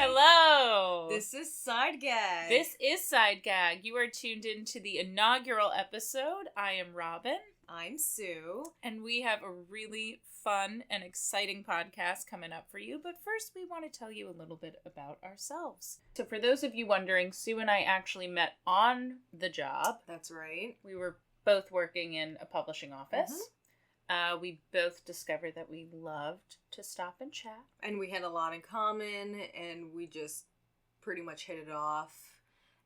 Hello! This is Side Gag. This is Side Gag. You are tuned into the inaugural episode. I am Robyn. I'm Sue. And we have a really fun and exciting podcast coming up for you. But first, we want to tell you a little bit about ourselves. So for those of you wondering, Sue and I actually met on the job. That's right. We were both working in a publishing office. Mm-hmm. We both discovered that we loved to stop and chat. And we had a lot in common, and we just pretty much hit it off.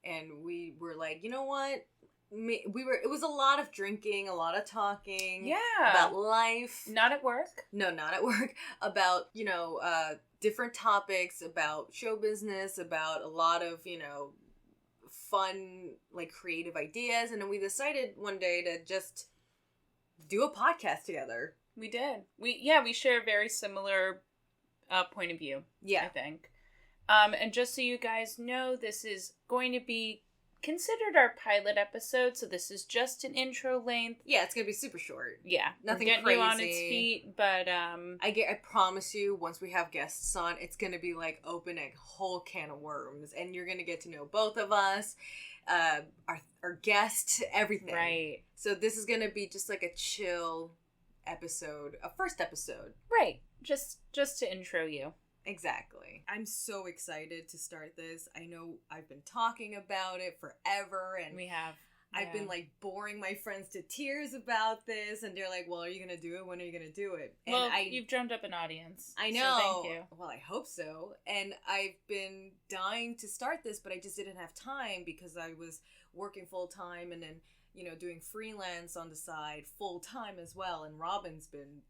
And we were like, you know what? It was a lot of drinking, a lot of talking. Yeah. About life. Not at work. No, not at work. About, different topics, about show business, about a lot of, fun, creative ideas. And then we decided one day to just do a podcast together. We did. We share a very similar point of view. Yeah. I think. And just so you guys know, this is going to be considered our pilot episode, so this is just an intro length. Yeah, it's gonna be super short. Yeah, nothing getting crazy. You on its feet, but I promise you, once we have guests on, it's gonna be like open a whole can of worms, and you're gonna get to know both of us, our guest, everything. Right. So this is gonna be just like a chill episode, a first episode. Right. Just to intro you. Exactly. I'm so excited to start this. I know I've been talking about it forever, and we have. I've been boring my friends to tears about this, and they're like, "Well, are you gonna do it? When are you gonna do it?" And you've drummed up an audience. I know. So thank you. Well, I hope so. And I've been dying to start this, but I just didn't have time because I was working full time, and then doing freelance on the side full time as well. And Robyn's been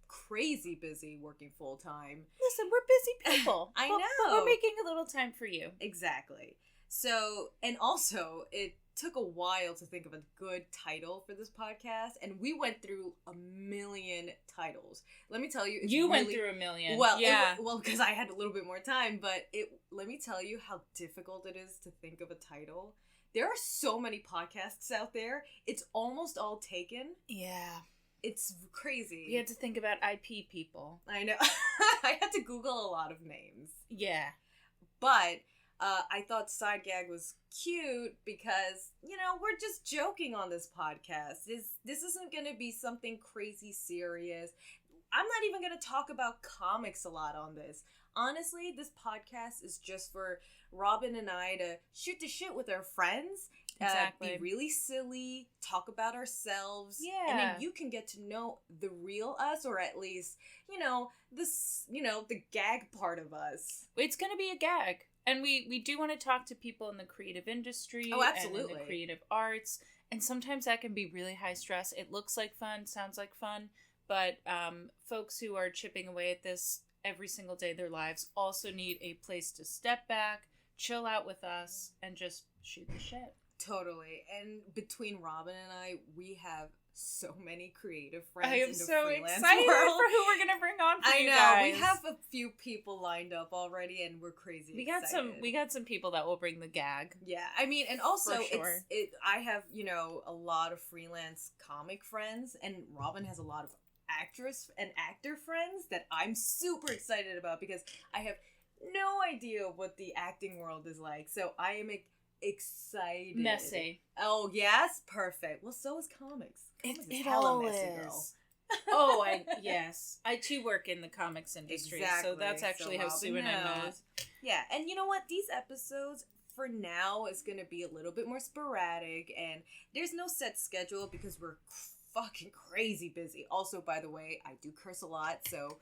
crazy busy working full time. Listen, we're busy people. I know. But we're making a little time for you. Exactly. So, and also, it took a while to think of a good title for this podcast, and we went through a million titles. Let me tell you, went through a million. Well, yeah. Because I had a little bit more time, but let me tell you how difficult it is to think of a title. There are so many podcasts out there. It's almost all taken. Yeah. It's crazy. You had to think about IP people. I know. I had to Google a lot of names. Yeah. But I thought Side Gag was cute because, we're just joking on this podcast. This isn't going to be something crazy serious. I'm not even going to talk about comics a lot on this. Honestly, this podcast is just for Robyn and I to shoot the shit with our friends. Exactly. Be really silly, talk about ourselves. Yeah. And then you can get to know the real us, or at least, the gag part of us. It's going to be a gag. And we do want to talk to people in the creative industry. Oh, absolutely. And in the creative arts. And sometimes that can be really high stress. It looks like fun, sounds like fun. But folks who are chipping away at this every single day of their lives also need a place to step back, chill out with us, and just shoot the shit. Totally. And between Robyn and I, we have so many creative friends. I am in the so freelance excited world. for who we're going to bring on for you guys. I know. We have a few people lined up already, and we're crazy excited. We got some people that will bring the gag. Yeah. I mean, and also sure. I have, a lot of freelance comic friends, and Robyn has a lot of actress and actor friends that I'm super excited about because I have no idea what the acting world is like. So I am excited. Messy. Oh, yes? Perfect. Well, so is comics. It hella all messy, is. Oh, yes. I too work in the comics industry. Exactly. So that's actually how Sue and I met. Yeah, and you know what? These episodes for now is going to be a little bit more sporadic, and there's no set schedule because we're fucking crazy busy. Also, by the way, I do curse a lot, so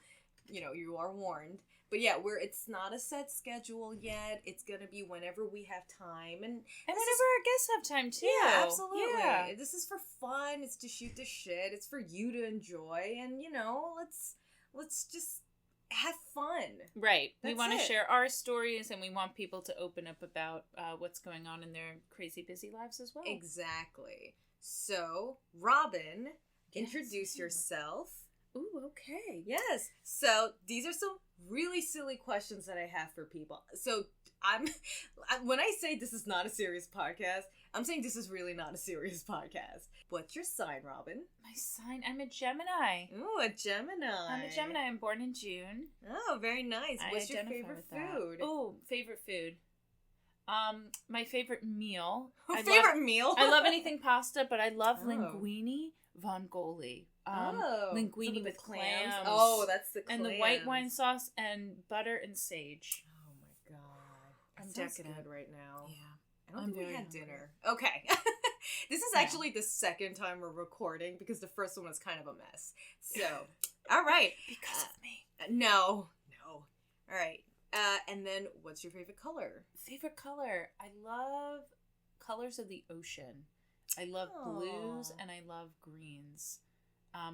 you are warned. But yeah, it's not a set schedule yet. It's gonna be whenever we have time, and whenever our guests have time too. Yeah, absolutely. Yeah. This is for fun. It's to shoot the shit. It's for you to enjoy, and let's just have fun. Right. We want to it. share our stories, and we want people to open up about what's going on in their crazy busy lives as well. Exactly. So, Robyn, introduce yourself. Ooh, okay. Yes. So, these are some really silly questions that I have for people. So, when I say this is not a serious podcast, I'm saying this is really not a serious podcast. What's your sign, Robyn? My sign? I'm a Gemini. Ooh, a Gemini. I'm a Gemini. I'm born in June. Oh, very nice. What's your favorite food? Oh, favorite food. My favorite meal. Meal? I love anything pasta, but I love linguine vongole. Linguine with clams. Oh, that's the clams. And the white wine sauce and butter and sage. Oh my god. I'm decadent right now. Yeah. I don't think we had dinner. Okay. This is actually the second time we're recording because the first one was kind of a mess. So, all right. Because of me. No. All right. And then what's your favorite color? Favorite color? I love colors of the ocean. I love blues and I love greens.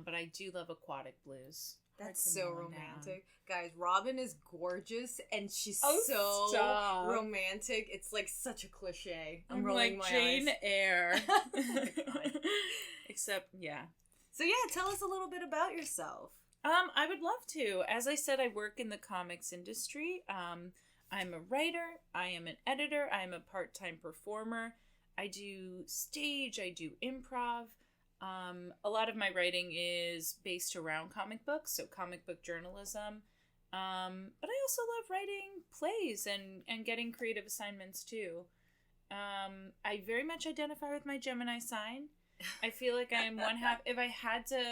But I do love aquatic blues. That's so romantic. Guys, Robyn is gorgeous and she's romantic. It's like such a cliche. I'm rolling like my Jane eyes. Eyre. Except, yeah. So yeah, tell us a little bit about yourself. I would love to. As I said, I work in the comics industry. I'm a writer. I am an editor. I am a part-time performer. I do stage. I do improv. A lot of my writing is based around comic books, so comic book journalism. But I also love writing plays and getting creative assignments too. I very much identify with my Gemini sign. I feel like I am one half. If I had to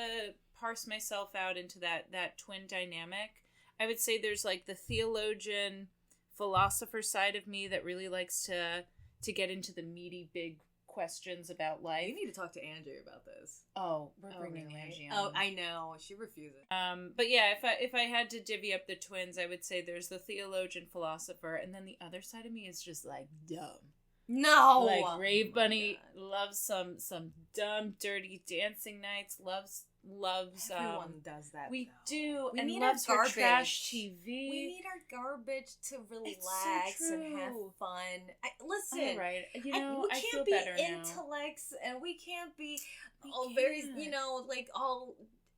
parse myself out into that twin dynamic, I would say there's like the theologian, philosopher side of me that really likes to get into the meaty, big questions about life. You need to talk to Angie about this. Oh, we're bringing Angie on. Oh, I know. She refuses. But yeah, if I had to divvy up the twins, I would say there's the theologian, philosopher, and then the other side of me is just like dumb. No! Like Rave Bunny loves some dumb, dirty dancing nights, loves everyone does that. We though. do, we and need loves our her garbage. trash TV. We need our garbage to relax so and have fun. Listen, all right, we can't be intellects, and we can't be very, like all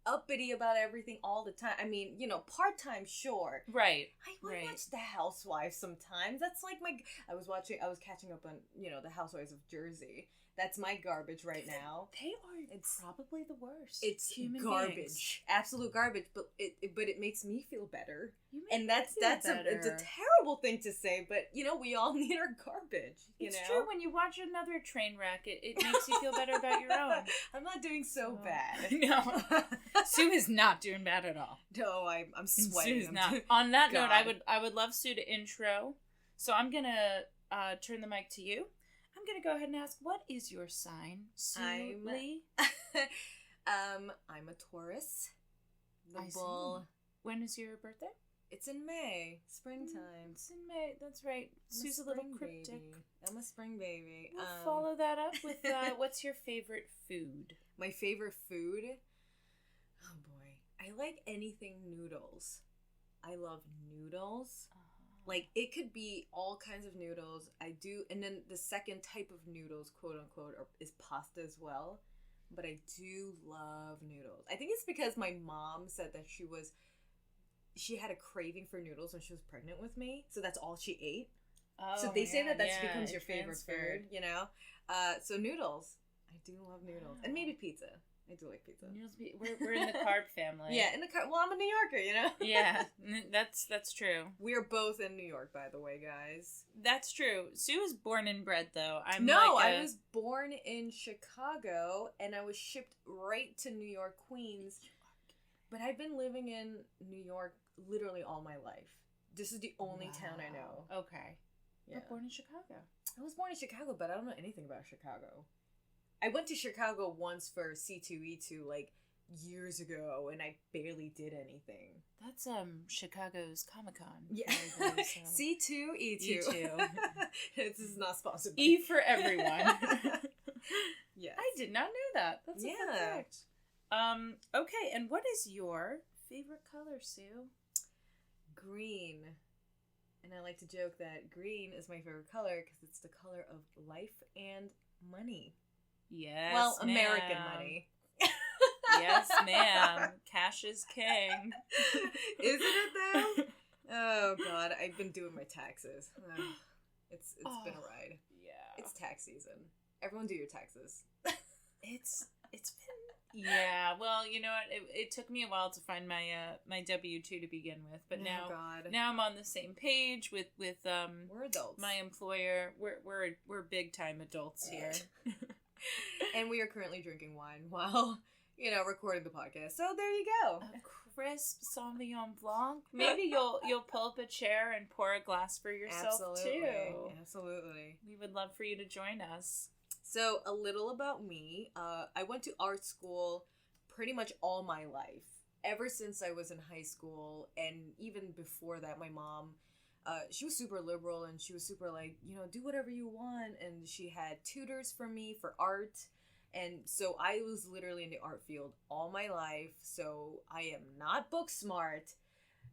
uppity about everything all the time. I mean, part-time, sure. Right. I watch The Housewives sometimes. That's like I was catching up on, The Housewives of Jersey. That's my garbage right now. They are probably the worst. It's human garbage. Beings. Absolute garbage, but it makes me feel better. That's it's a terrible thing to say, but we all need our garbage. It's true. When you watch another train wreck, it makes you feel better about your own. I'm not doing so bad. No. Sue is not doing bad at all. No, I'm sweating. Sue's not. On that note, I would love Sue to intro. So I'm gonna turn the mic to you. I'm gonna go ahead and ask, what is your sign, Soo Lee? I'm a Taurus. The bull. When is your birthday? It's in May, springtime. It's in May. That's right. Sue's a little cryptic. Baby. I'm a spring baby. We'll follow that up with what's your favorite food? My favorite food? Oh boy, I like anything noodles. I love noodles. Like, it could be all kinds of noodles. I do, and then the second type of noodles, quote unquote, is pasta as well. But I do love noodles. I think it's because my mom said that she had a craving for noodles when she was pregnant with me, so that's all she ate. Oh, so they say that becomes your favorite food, So noodles. I do love noodles. And maybe pizza. I do like pizza. We're in the carb family. Yeah, in the carb. Well, I'm a New Yorker, Yeah, that's true. We're both in New York, by the way, guys. That's true. Sue was born and bred, though. I was born in Chicago, and I was shipped right to New York, Queens. But I've been living in New York literally all my life. This is the only town I know. Okay. Yeah. You're born in Chicago. I was born in Chicago, but I don't know anything about Chicago. I went to Chicago once for C2E2 like years ago, and I barely did anything. That's Chicago's Comic-Con. Yeah. C2E2. E2. This is not sponsored. E for everyone. Yes. I did not know that. That's a fun fact. Okay, and what is your favorite color, Sue? Green. And I like to joke that green is my favorite color because it's the color of life and money. Yes, well, American money. Yes, ma'am. Cash is king. Isn't it, though? Oh, God. I've been doing my taxes. It's been a ride. Yeah. It's tax season. Everyone do your taxes. It's been, yeah. Well, you know what? It took me a while to find my my W-2 to begin with, but now I'm on the same page with we're adults. My employer. We're big time adults here. And we are currently drinking wine while, recording the podcast. So there you go. A crisp Sauvignon Blanc. Maybe you'll pull up a chair and pour a glass for yourself too. Absolutely. We would love for you to join us. So a little about me. I went to art school pretty much all my life. Ever since I was in high school, and even before that, my mom, she was super liberal, and she was super like, do whatever you want, and she had tutors for me for art, and so I was literally in the art field all my life, so I am not book smart,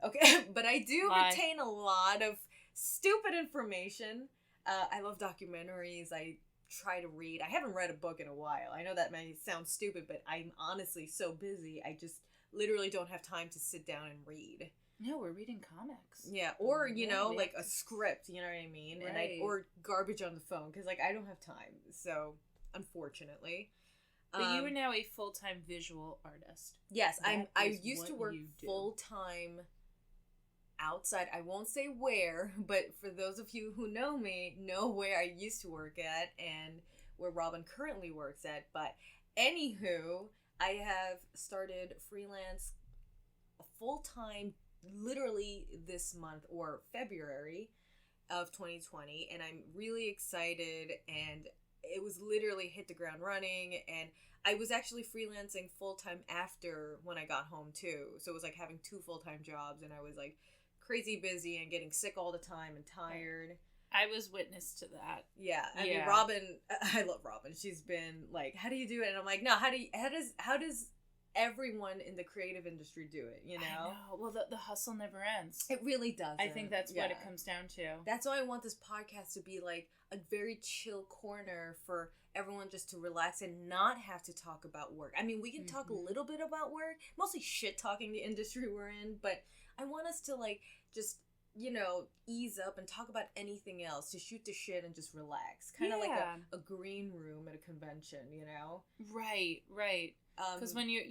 okay, but I do retain a lot of stupid information. I love documentaries. I try to read. I haven't read a book in a while. I know that may sound stupid, but I'm honestly so busy, I just literally don't have time to sit down and read. No, we're reading comics. Yeah, or, like a script, you know what I mean? Right. And or garbage on the phone, because, I don't have time. So, unfortunately. But you are now a full-time visual artist. Yes, I used to work full-time outside. I won't say where, but for those of you who know me, know where I used to work at and where Robyn currently works at. But, anywho, I have started freelance full-time literally this month or February of 2020, and I'm really excited, and it was literally hit the ground running, and I was actually freelancing full-time after when I got home too, so it was like having 2 full-time jobs, and I was like crazy busy and getting sick all the time and tired. I was witness to that. Yeah, I mean, Robyn, I love Robyn. She's been like, how do you do it? And I'm like, no, how does everyone in the creative industry do it, I know. Well, the hustle never ends. It really doesn't. I think that's what it comes down to. That's why I want this podcast to be like a very chill corner for everyone just to relax and not have to talk about work. I mean, we can talk a little bit about work, mostly shit talking the industry we're in, but I want us to like just ease up and talk about anything else, to shoot the shit and just relax. Kind of like a green room at a convention, Right. Because when you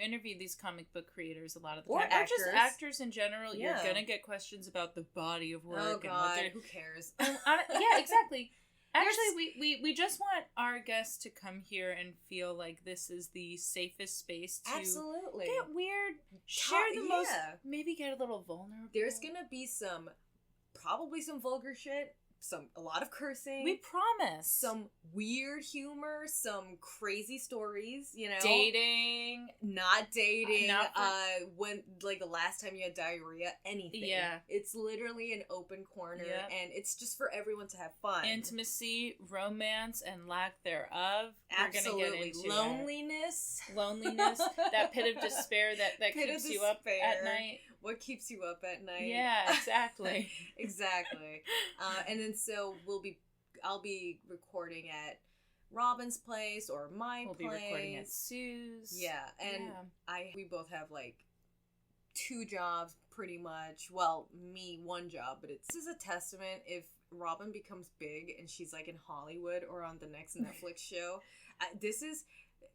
interview these comic book creators, a lot of the time, or actors. just actors in general, you're gonna get questions about the body of work. Oh God, and who cares? Yeah, exactly. Actually, we just want our guests to come here and feel like this is the safest space to absolutely get weird, share the most, maybe get a little vulnerable. There's gonna be probably some vulgar shit, a lot of cursing. We promise. Some weird humor, some crazy stories, Dating. Not dating. When, like, the last time you had diarrhea, anything. Yeah. It's literally an open corner, and it's just for everyone to have fun. Intimacy, romance, and lack thereof. Absolutely. We're gonna get into Loneliness. That pit of despair that keeps you up at night. What keeps you up at night? Yeah, exactly. Exactly. And then so I'll be recording at Robyn's place or my place. We'll be recording at Soo's. Yeah, and we both have like 2 jobs pretty much. Well, me 1 job, but this is a testament if Robyn becomes big and she's like in Hollywood or on the next Netflix show.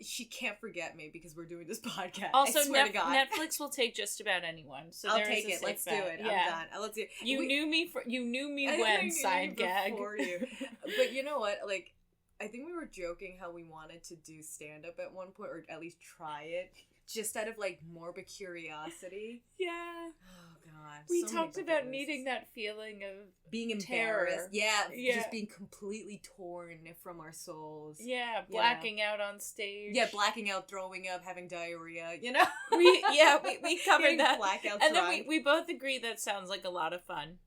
She can't forget me because we're doing this podcast. Also, I swear to God. Netflix will take just about anyone. So I'll take it. Let's do it. Yeah. I'm done. Let's do it. You knew me when, side gag. Before you. But you know what? Like, I think we were joking how we wanted to do stand-up at one point, or at least try it, just out of, like, morbid curiosity. Yeah. Oh, God. We talked about needing that feeling of being embarrassed. Terror. Yeah. Just being completely torn from our souls. Yeah, blacking out on stage. Yeah, blacking out, throwing up, having diarrhea, We covered that. Blackouts, and then we both agree that sounds like a lot of fun.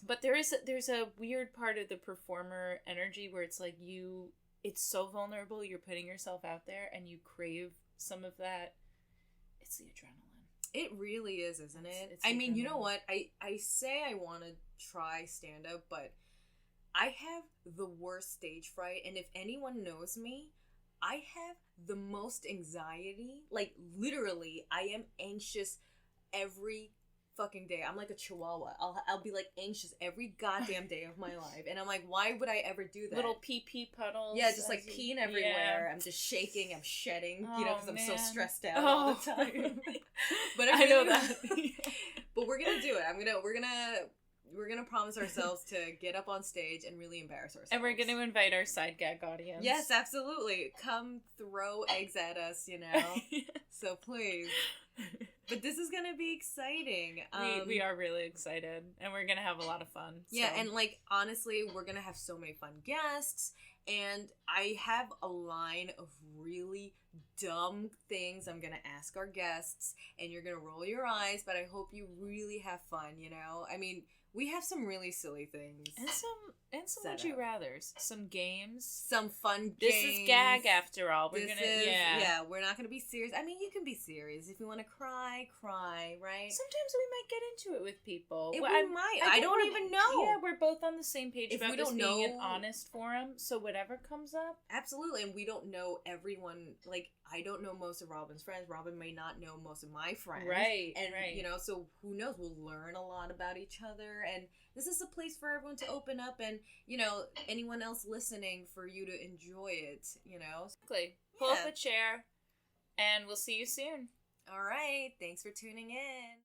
But there's a weird part of the performer energy where it's like it's so vulnerable, you're putting yourself out there and you crave some of that. It's the adrenaline. It really is, isn't it? It's I mean, you know what? I say I want to try stand-up, but I have the worst stage fright, and if anyone knows me, I have the most anxiety. Like, literally, I am anxious every fucking day. I'm like a chihuahua. I'll be like anxious every goddamn day of my life. And I'm like, why would I ever do that? Little pee puddles. Yeah, just like peeing everywhere. Yeah. I'm just shaking. I'm shedding. Oh, You know, because I'm so man. stressed out all the time. But I know that. But we're gonna do it. We're gonna promise ourselves to get up on stage and really embarrass ourselves. And we're gonna invite our side gag audience. Yes, absolutely. Come throw eggs at us, you know. So please. But this is gonna be exciting. We are really excited, and we're gonna have a lot of fun. Yeah, so. and like honestly, we're gonna have so many fun guests, and I have a line of really dumb things I'm gonna ask our guests, and you're gonna roll your eyes, but I hope you really have fun. You know, I mean, we have some really silly things. And some would you rathers, some games, some fun games. This is gag after all. We're we're not gonna be serious. I mean, you can be serious if you want to cry, right? Sometimes we might get into it with people. We might. I don't even know. Yeah, we're both on the same page If about we this don't being an know- honest forum. So whatever comes up, Absolutely, and we don't know everyone. Like, I don't know most of Robyn's friends. Robyn may not know most of my friends. right? And, right. you know, so who knows? We'll learn a lot about each other. And this is a place for everyone to open up and, you know, anyone else listening for you to enjoy it, you know? Exactly. Pull up Yeah. a chair, and we'll see you soon. All right. Thanks for tuning in.